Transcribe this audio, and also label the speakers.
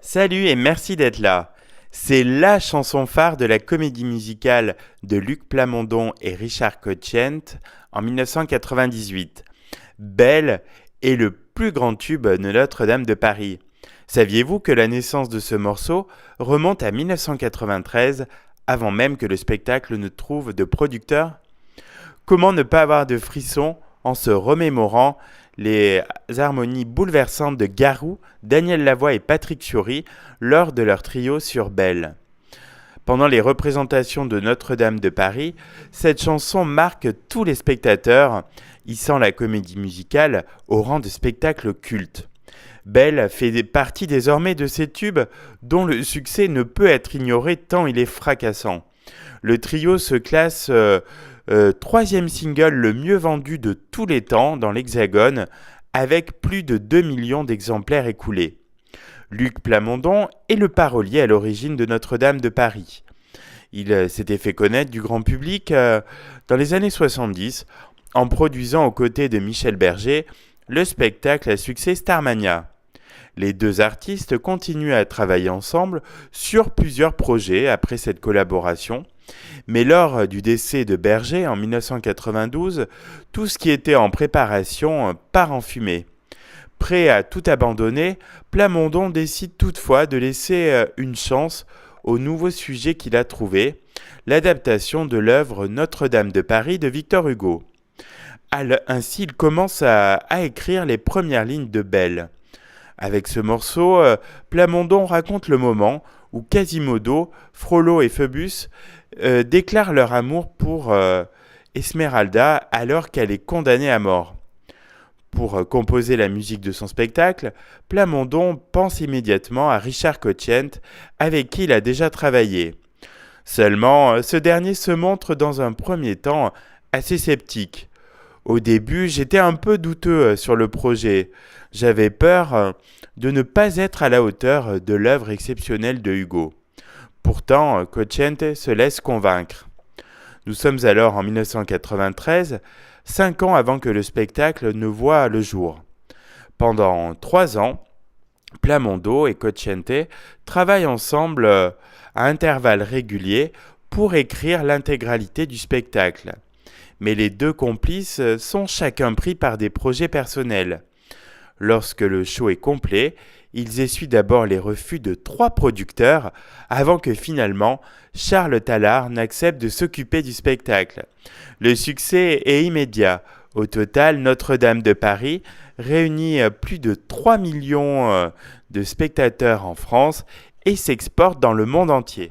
Speaker 1: Salut et merci d'être là. C'est la chanson phare de la comédie musicale de Luc Plamondon et Richard Cochiant en 1998. Belle est le plus grand tube de Notre-Dame de Paris. Saviez-vous que la naissance de ce morceau remonte à 1993, avant même que le spectacle ne trouve de producteur? Comment ne pas avoir de frissons en se remémorant les harmonies bouleversantes de Garou, Daniel Lavoie et Patrick Fiori lors de leur trio sur Belle. Pendant les représentations de Notre-Dame de Paris, cette chanson marque tous les spectateurs, hissant la comédie musicale au rang de spectacle culte. Belle fait partie désormais de ces tubes dont le succès ne peut être ignoré tant il est fracassant. Le trio se classe troisième single le mieux vendu de tous les temps dans l'Hexagone, avec plus de 2 millions d'exemplaires écoulés. Luc Plamondon est le parolier à l'origine de Notre-Dame de Paris. Il s'était fait connaître du grand public dans les années 70 en produisant aux côtés de Michel Berger le spectacle à succès Starmania. Les deux artistes continuent à travailler ensemble sur plusieurs projets après cette collaboration, mais lors du décès de Berger en 1992, tout ce qui était en préparation part en fumée. Prêt à tout abandonner, Plamondon décide toutefois de laisser une chance au nouveau sujet qu'il a trouvé, l'adaptation de l'œuvre Notre-Dame de Paris de Victor Hugo. Ainsi, il commence à écrire les premières lignes de Belle. Avec ce morceau, Plamondon raconte le moment où Quasimodo, Frollo et Phœbus déclarent leur amour pour Esmeralda alors qu'elle est condamnée à mort. Pour composer la musique de son spectacle, Plamondon pense immédiatement à Richard Cochiant, avec qui il a déjà travaillé. Seulement, ce dernier se montre dans un premier temps assez sceptique. Au début, j'étais un peu douteux sur le projet. J'avais peur de ne pas être à la hauteur de l'œuvre exceptionnelle de Hugo. Pourtant, Cochiant se laisse convaincre. Nous sommes alors en 1993, 5 ans avant que le spectacle ne voie le jour. Pendant 3 ans, Plamondon et Cochiant travaillent ensemble à intervalles réguliers pour écrire l'intégralité du spectacle. Mais les deux complices sont chacun pris par des projets personnels. Lorsque le show est complet, ils essuient d'abord les refus de 3 producteurs avant que finalement Charles Tallard n'accepte de s'occuper du spectacle. Le succès est immédiat. Au total, Notre-Dame de Paris réunit plus de 3 millions de spectateurs en France et s'exporte dans le monde entier.